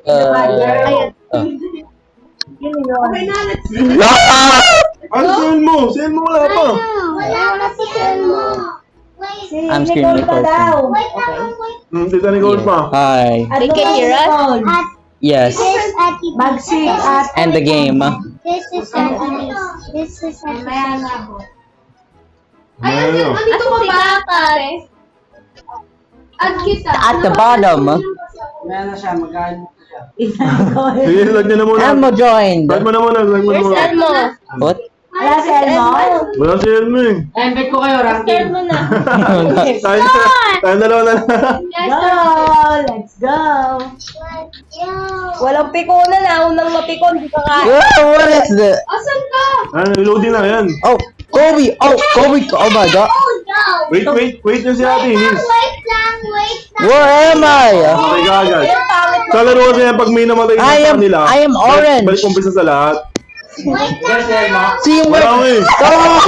Ayun. Okay na, let's see. Ano send mo? Send mo wala pa. Wala pa send mo. I'm screen recording. Tita Nicole pa. Hi. You can hear us? Yes. Magsi at And the game. This is Ay, andito ka ba, pare? Add kita. At the bottom. Wala na siya, magkaan siya. Sige, lag niya na muna. Elmo joined. Lag mo na muna, lag mo na muna. Elmo? What? Wala si Elmo? Wala si Elmo eh. Invite ko kayo, ranking. Elmo na. Tayo dalawa na lang. Let's go! Walang pikunan na. Unang mapikon, di ka kain. What is the? Asan ka? Ano, loading na yan. Oh, Kobe. Oh, Kobe. Oh my God. Wait yung si ate Inis. Where am I? Okay ka agad. Sa laro kasi yan, pag may namatay na sa kanila, I am orange. balik umpisa sa lahat. Yes, Elmo. Teamwork. Wala ko eh. Oh!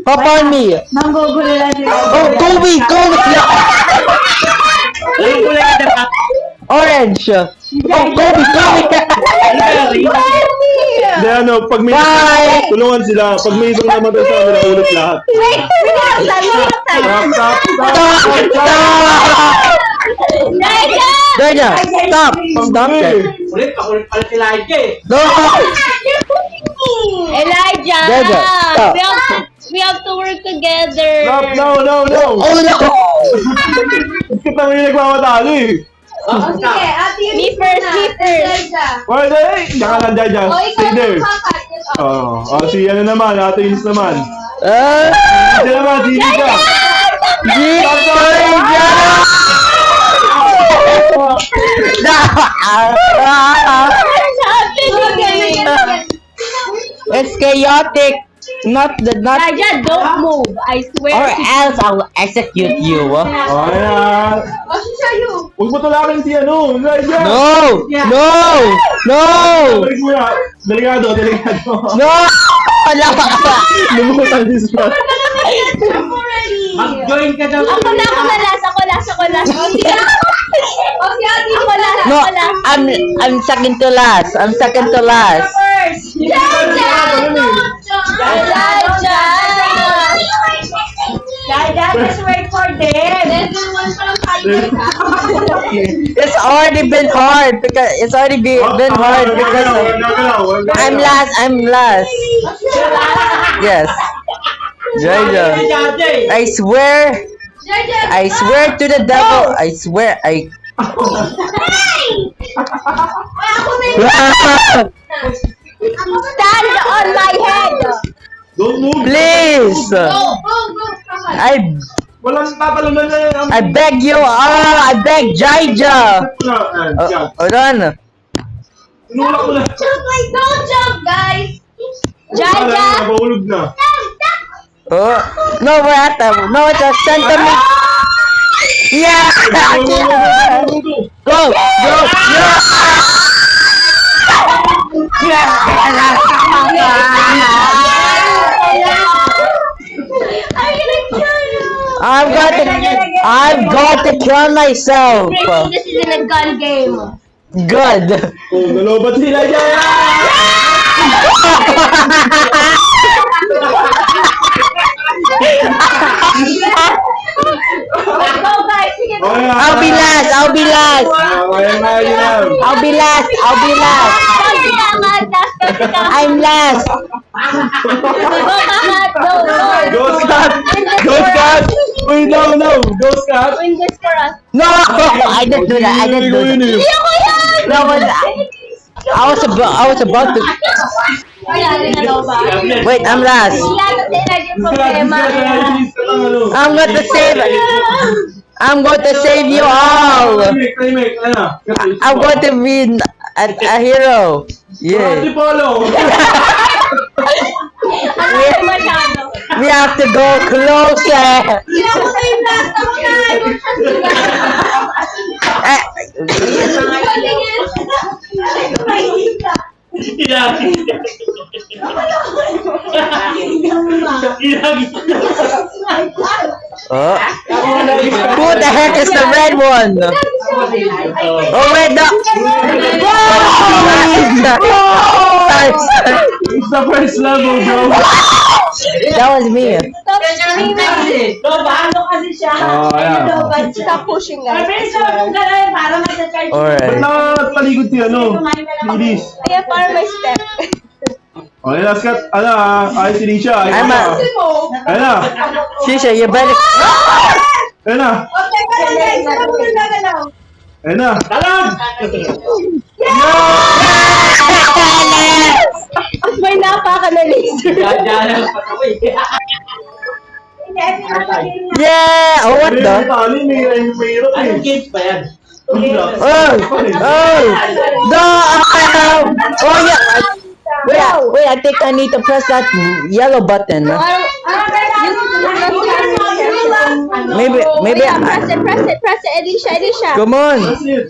Papa on me. Manggugulo lang sila. Oh, Kobe. Kobe. Ayun ko lang kita. Orange. Oh, Kobe. Kobe. Hindi ano, pag may Bye! tulungan sila, pag may isang namatay sa kanila, ulit lahat. Stop. Georgia, stop. Stop it. Ulit, pakulit pala si Laika eh. No. Elijah! Georgia, stop. We have to work together. Stop, no. Oh no. Kita mo yung nagmamatalo eh. Sige, ate yun. Me first. Why day? Diyan ka lang dyan. Stay there. Si ano naman, ate Inis naman. Hindi naman, si Nika. It's chaotic. Not. Elijah, don't move. I swear. Or else I'll execute you. Ayan. Huwag mo tulakin si ano. Elijah. No. Balik mo yan. Delikado. No. Wala. Lumutan din sa. Mag-join ka daw. Ako last. O si ate ako last. No. I'm second to last. First. Elijah, just wait for them. Level 1 pa lang tayo. It's already been hard because I'm last. Yes. Georgia. I swear to the devil. I swear. Stand on my head. Don't move. Please. Go. Walang tatalunan na yan. I beg you. I beg Jaija. Hold on. Tinulak mo lang. Don't jump, guys. Jaja. Nabahulog na. Oh, no, no, it's a sentiment. Yeah. Go. I've got to kill myself. This isn't a gun game. Good. Oh, nalobat sila dyan. Let's go, guys. Sige. I'll be last. I'm last. Ghost cat. Wait, no. Ghost cat. Win this for us. No, I didn't do that. No, but I was about to. Wait, I'm last. I'm going to save you all. I'm going to be a hero. Yeah. We have to go closer. Oh. Who the the heck is the red one? Oh, wait, no. Sorry, sorry. It's the first level, bro. That was me. Stop screaming. Ano kasi siya? Oh, yeah. Stop pushing, guys. Mabilis na akong gano'n para mag-charge. Ba't Alright. nakataligod si ano? Lilis. Ayan, para may step. O, yun na, Scott. Ano ay si Lisha. Ay, I'm a- Ayun na. Shisha, you better. Ayun na. Okay, guys. Ayun na. Talag! May napaka na laser. Dadyanan pa ako eh. Yeah! Oh, what May the? tali, may hirap eh. Anong kids ba yan? Oh! Oh! No! Oh, yeah! Wait, I think I need to press that yellow button. Maybe Press it, Alicia. Come on! That's it.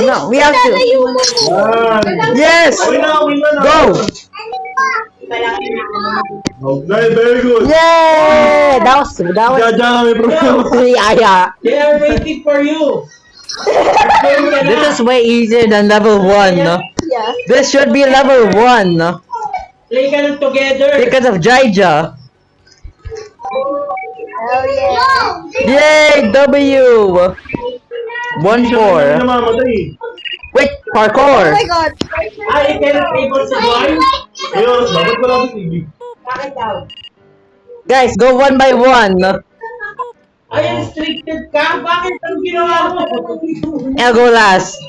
No, we have to. Yan. Yes! Okay na. Go! Okay, very good. Yay! That was. Diyan may problema. Yeah. They are waiting for you. This is way easier than level 1, no? Yeah. This should be level 1, no? Play ka lang together. Because of Jaija. Oh, yeah. Yay! W! 1-4. Namamatay. Wait, Oh parkour! my God. Ay, kaya table sa boy. Ayun, dapat pala sa TV. Bakit daw? Guys, go 1 by 1. Ay, restricted ka? Bakit ang ginawa mo? I'll go last.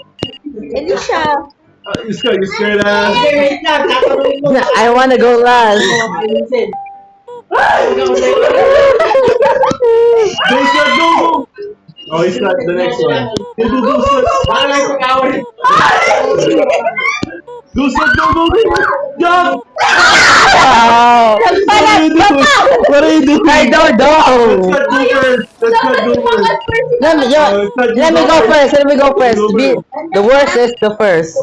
Alicia. You scared ass. Okay, wait lang. Tatanungin mo. I wanna go last. Ayusin. Go, Scott, go! Oh, he's not the next one. Go, Scott. Baka may pag-awal. Go, Scott, go! Jump! Oh, What are you doing? What are you doing? I don't know. Let's go first. Let's go first. Let me go first. Let me go first. The worst is the first.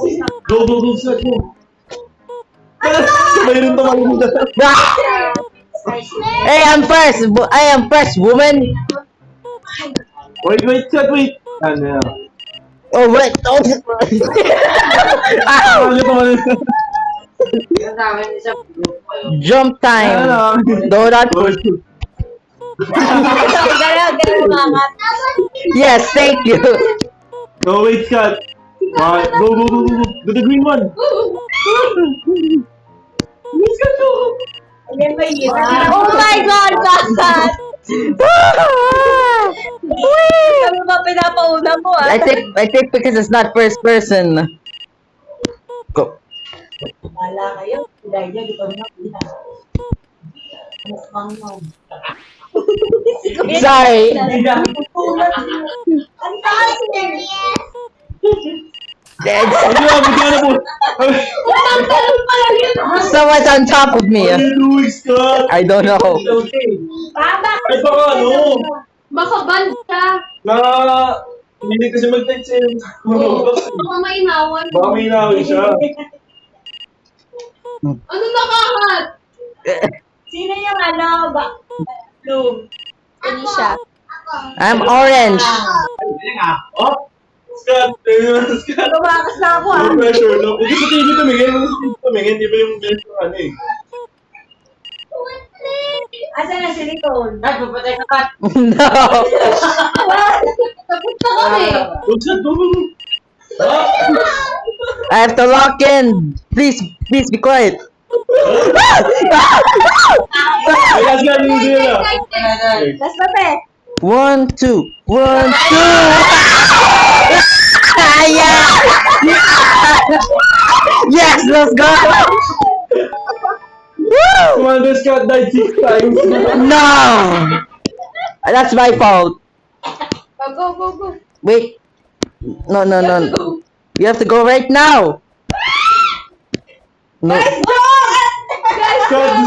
Go, Scott, go. Sabay rin tumakbo na. Hey, I'm first. I am first, woman. Wait, Scott, wait. Ano yan? Oh wait. Oh. Ow. Ano naman? Jump time. Do not push. Ganyan mga Yes, thank you. No, wait, Scott. Go. Do the green one. Oh my God, God! Ano ba pinapauna mo, ah? I think because it's not first person. Go. Wala kayo. Dahil niya, di pa nakita. Mukhang mo. Sorry. Ang taas Bigyan na po. Someone's on top of me. What are you doing, Scott? I don't know. Ay, baka ano? Baka band ka. Hindi kasi mag-text siya. Baka mainawan. Baka may inawin siya. Ano nakahat? Sino yung ano? Blue. Alicia. I'm orange. Oh? Scott, Scott. Tumakas na ako, ah. No pressure, no? Hindi sa TV tumingin, di ba yung best ano eh. Asa na si Nicole? Ay, papatay ka pa. No. Tapos na kami. Go. I have to lock in. Please be quiet. Ay, Scott, hindi na. Last na, pe. 1, 2. 1, 2. Yeah. Yes, let's go. Woo! Commander Scott died 6 times. No. That's my fault. Go. Wait. No. You have to go right now. No.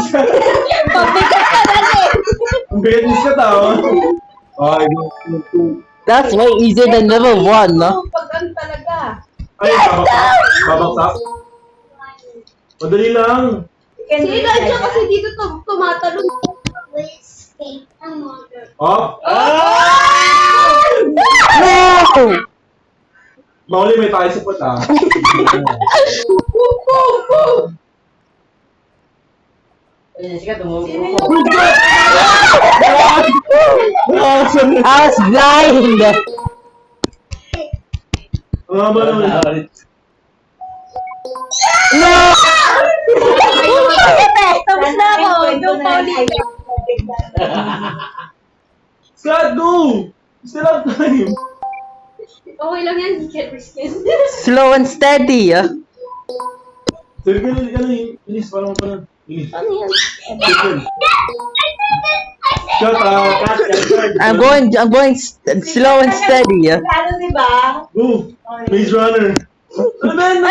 Scott. Pabigat ka na eh. Ang bigat ni Scott, ah. Ay, That's way easier than level 1, no? Pag ano talaga. ay, babaksak. Madali lang. Sige, siya kasi dito tumatalon. Oh! No! Mauli, may tayo sa puta. I was blind. Ang haba naman. No! Tapos na ako. Go, Pauline. Scott, go! Still have time. Okay lang yan. Get riskin. Slow and steady. Sige, inis, parang pa inis. Ano yan? Shut up. I'm going slow and steady. Ano, diba? Go! Maze Runner. Ano ba yan?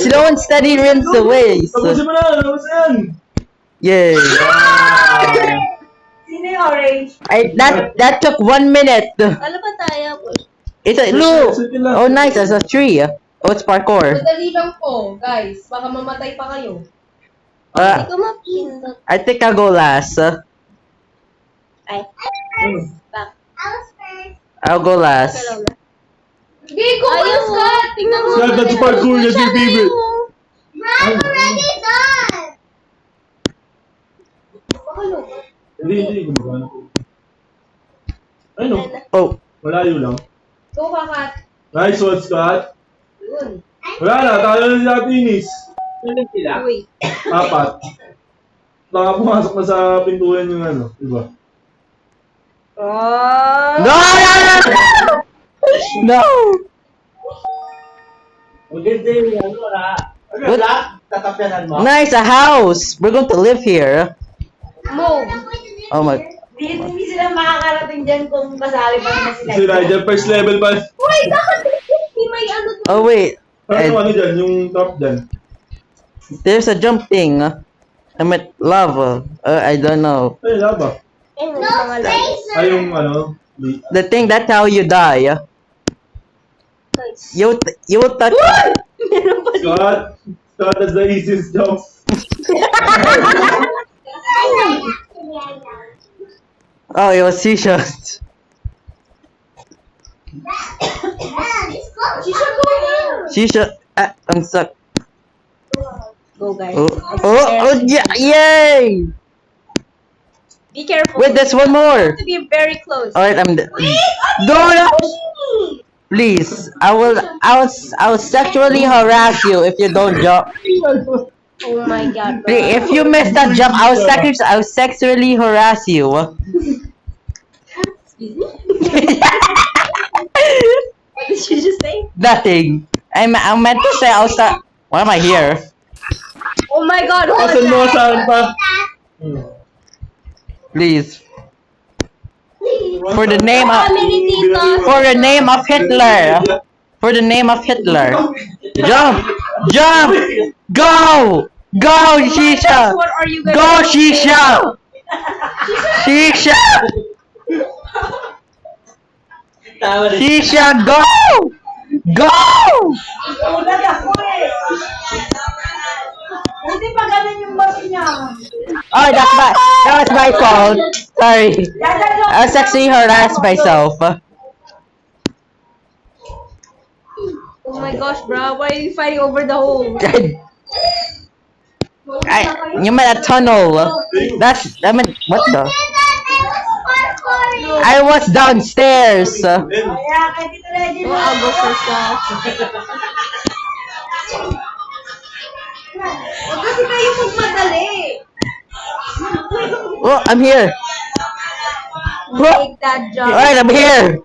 Slow and steady rinse away. Tapusin mo na! Tapos na yan! Yay. Sino yung orange? That took 1 minute. Ano ba tayo? It's a look. Oh, nice. There's a tree. Oh, it's parkour. Madali lang po, guys. Baka mamatay pa kayo. Hindi ko mapindot. I think I'll go last. Ay. Back. I'll go last. Hindi ko pa, Scott! Tingnan mo! Scott, that's parkour. That's your favorite. Hindi. Gumagana ko. Ay, no. Oh, Malayo lang. Go, Kakat. Nice one, Scott. Yun. Wala na. Talo na sila Tinis. Wait. 4. Baka pumasok na sa pintuan yung ano. Diba? Oh. no! No! Maganda yung ano na. What? Tatapyanan mo. Nice, a house. We're going to live here. Move. Oh my. Hindi sila makakarating dyan kung kasali pa naman sila. Kasi Nigel, first level pa. Uy, bakit hindi may ano to? Oh wait. Ano ano dyan? Yung top dyan. There's a jump thing. I'm at lava. I don't know. Ay, laba. Ay, yung ano. The thing, that's how you die. You will touch. Scott, that's the easiest jump. Oh, it was Shisha. Shisha. I'm stuck. Go, guys. Oh, yeah, yay! Be careful. Wait, there's one more. To be very close. Alright, I'm. Don't. Please, I will sexually harass you if you don't jump. Oh my god. Please, if you miss that jump, I will sexually harass you. What did you just say? Nothing. I meant to say I'll start. Why am I here? Oh my god. Hold Asan mo that. saan pa? Please. For the name of Hitler. For the name of Hitler. Jump! Jump! Go! Go, Shisha! What are you gonna Go, do? Shisha! Shisha! Shisha, go! Go! Ulat ako eh. Hindi pa ganun yung boss niya. Oh, that was my fault. Sorry. I was actually harassed myself. Oh my gosh, bro. Why are you fighting over the hole? You meant a tunnel. I meant, what the? I was downstairs. Kaya, kahit ito ready mo. I'll go first now. Huwag kasi kayo magmadali. Oh, I'm here. Take that jump. Alright, I'm here.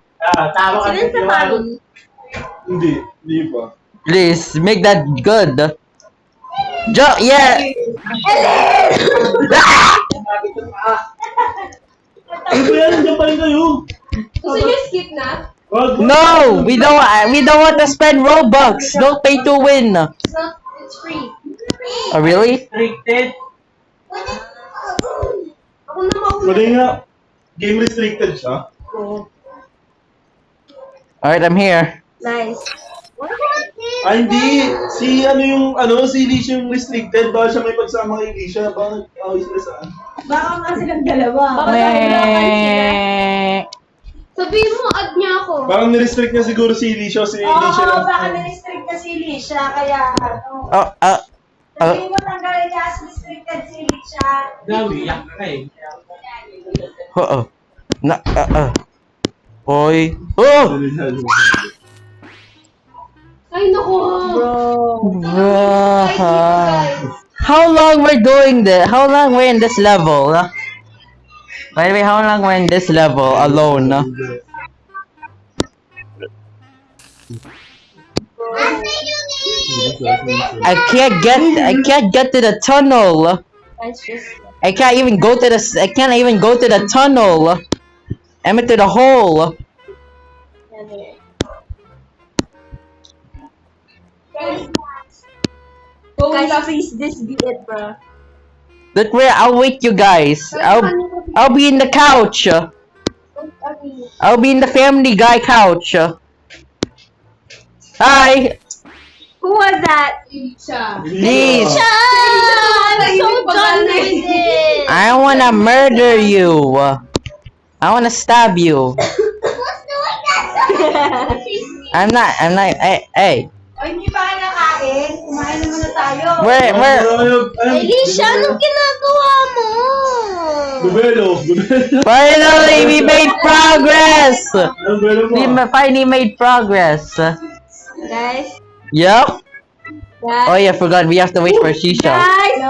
Tama ka Sino sa mami? Hindi pa. Please, make that good. Jump, yeah. Ano ba yan? Nandiyan pa rin kayo. Gusto niyo skip na? No, we don't want to spend Robux. Don't pay to win. It's not, it's free. Oh, really? Restricted. Ako na mauna. Mali nga. Game restricted siya. Alright, I'm here. Nice. What about this? Hindi. Si Alicia yung restricted. Baka siya may pagsama kay Alicia. Bakit awis na saan? Baka nga silang dalawa. Baka nahulakan sila. Meh. Sabihin mo, add niya ako. Parang nirestrict niya siguro si Alicia. Si Alicia Oo, lang. baka na-restrict na si Alicia, kaya ano. Oh, Sabihin mo tanggalin niya as restricted si Alicia. Gawi, yak ka eh. Oo. Oy. Oh! Ay, naku. How long we're doing this? How long we're in this level? By the way, how long we're in this level alone? I can't get to the tunnel. I can't even go to the tunnel. I'm into the hole. Guys, please, this be it, bro. Don't worry, I'll wait you guys. I'll be in the couch. I'll be in the Family Guy couch. Hi. Who was that? Please. I'm so done with it. I wanna murder you. I wanna stab you. I'm not. Hey. O, hindi pa kayo nakain? Kumain na muna tayo. Where? Alicia, anong ginagawa mo? Bubelo. Finally, we made progress. Ang belo mo. We finally made progress. Guys, Yep. guys, Oh yeah, forgot. We have to wait for Shisha. guys!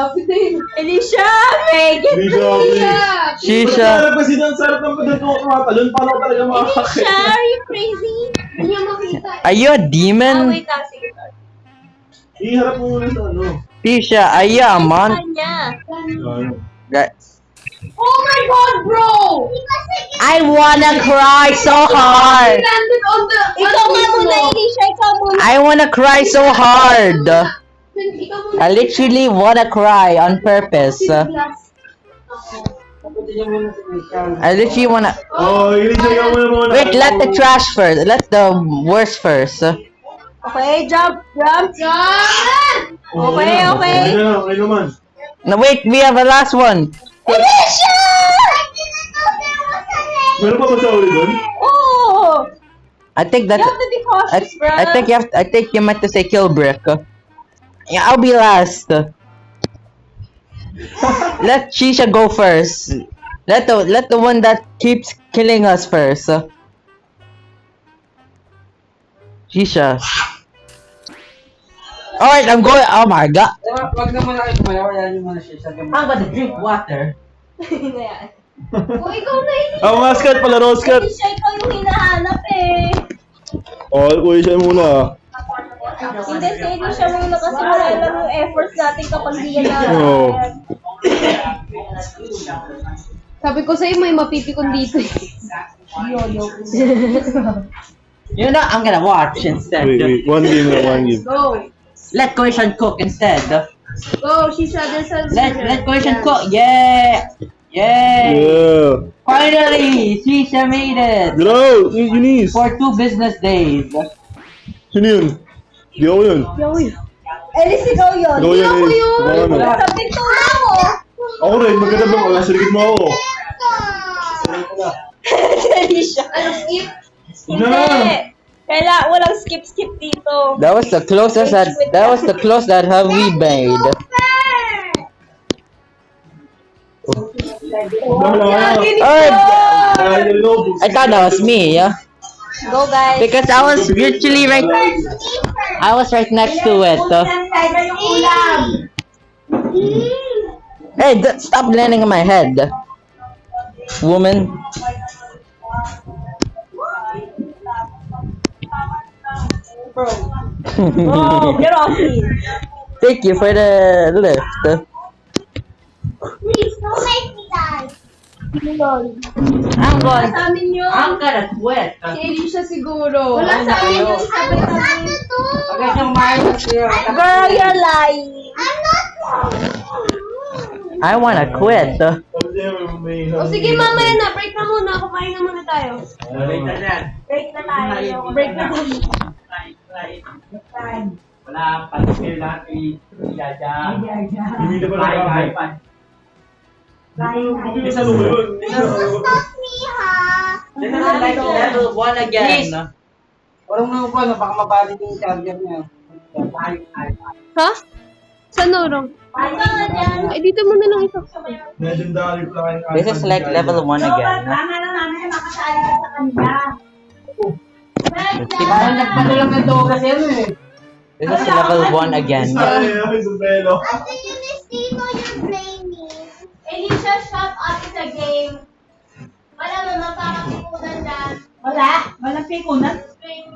Alicia, Megan, Alicia, Shisha. Sarap kasi ng sarap ng pagkatuwa kumatalon. Paano talaga makakakit? Alicia, are you crazy? Hindi niya makita. Are you a demon? wait lang, sige. Iharap mo muna sa ano. Shisha, are you a mon? Kanya. Oh my God, bro! I wanna cry so hard. Landed on the... Ikaw nga muna, Alicia, ikaw muna. I wanna cry so hard. Ikaw muna. I literally wanna cry on purpose. I literally wanna. Oh, Alicia, ikaw muna. Wait, let the trash first. Let the worst first. Okay, jump. John! Okay. Okay naman. No, wait, we have a last one. Meron pa ba sa uli doon? Oh! I think that. You have to be cautious, bro. I think you meant to say kill brick. Yeah, I'll be last. Let Shisha go first. Let the one that keeps killing us first. Shisha. Alright, I'm going. Oh my god. Wag na muna kayo kumayaw, wala niyo muna siya. I'm gonna drink water. Oh, ikaw na, Alicia. Ako nga, Scott. Palaro, Scott. Alicia, ikaw yung hinahanap eh. Oh, kuya siya muna. Hindi, si Alicia muna kasi wala lang yung efforts natin kapag di yan na. Oo. Sabi ko sa'yo, may mapipikon dito. You know, I'm gonna watch instead. Wait. One game. Go. Let Koishan cook instead. Go, she said this. Let Koishan cook. Yeah. Yeah. Finally, Shisha made it. Graw, Eunice. For 2 business days. Sino yun? Di ako yun. Alice, ikaw yun. Ikaw yun, ako Eunice. yun. Baka ano. Sa pintura mo. Ako rin, maganda ba? Nasa likod mo ako. Alicia. Ano, skip? Hindi. Kailangan walang skip dito. That was the closest that have we made. Alright. I thought that was me, yeah. Go, guys. Because I was virtually right next to it. Hey, stop landing on my head, woman. Oh, get off me. Thank you for the lift. Please, don't make me die. I'm going. Sa amin yun. I'm gonna quit. Si Alicia siguro. Wala sa amin yung sabi namin. Girl, you're lying. I wanna quit. O sige, mamaya na. Break na muna. Kumain na muna tayo. Break na tayo. Break na tayo. Wala, pati kayo lahat kay Jaja. Hindi na pala Kaya, kami. pa. Isa mo yun. This is like level 1 again. Walang nang pa, baka mabalit yung charger niya. Ha? Sa Norong? Ay, dito mo na lang ito. Legendary flying This is like level 1 again. Tama na namin, makasali ka sa kanya. Diba? Parang nagpadala ng doga siya eh. This is level 1 again. Isabelo. Ate Eunice, you're playing me. Alicia, shut up, it's a game. Wala mo, mapapakikunan dyan. Walang pikunan.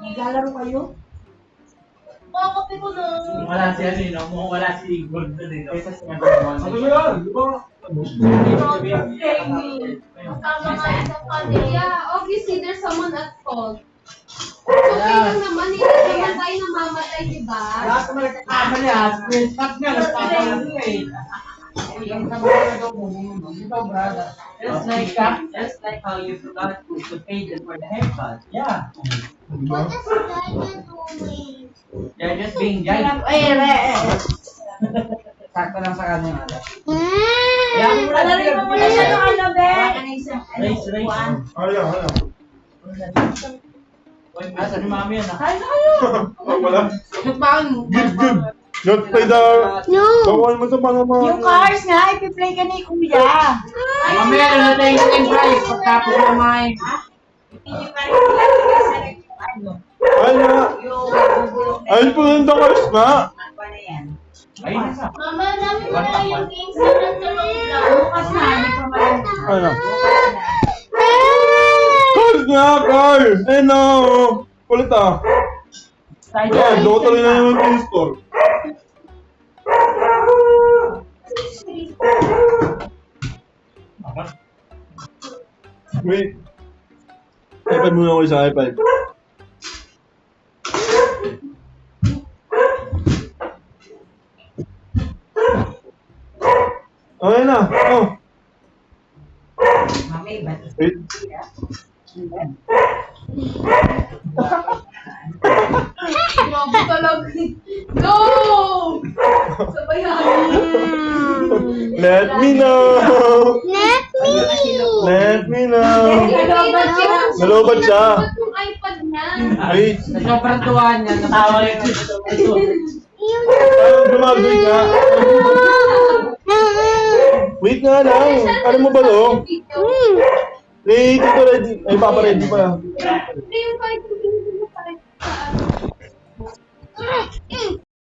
Naglalaro kayo. Makakapikunan. Wala si ano yun, wala si Gold na din. Ano yan? Di ba? Kasama nga isang kanila. Yeah, obviously there's someone at fault. Okay lang naman, hindi naman tayo namamatay, di ba? Lahat naman nagkakama niya. Screenshot niya, nagpapalaro eh. Ang sabi ko na daw mo, ito brother. Just like how you forgot to pay for the haircut. Yeah. What is Gaia doing? You're just being giant. Sakto lang sa kanya. Alari mo muna siya ng alabek. Race. Ano? Asa ni mami yan ah. Oh, wala. Paano? Good. Not play the... No! Bawal mo ito pa naman. Yung cars nga, ipi-play ka ni Kuya. Mamaya na natin yung game prize pagkapos kumain. Ay nga. Ay po yung cars nga. Ayun na sa. Mama, dami mo na yung games na nagtulog lang. Bukas na, hindi pa malang. Ano? Cars nga, cars! Eh no! Kulit ah. Ayan, Dota rin na naman yung store. Wait. iPad muna ako sa iPad. Okay na. Oh. Wait. Grabe talaga. Go! Sabayan. Let me know. Let me know. Nalobat siya. Ba't yung iPad niya? Wait. Sobrang tuwa niya. Tawa yun. Gumagay ka. Wait nga lang. Ano mo ba to? Eh, dito ready. Ay, papa ready pa. Hindi yung kahit hindi mo pa rin sa ano.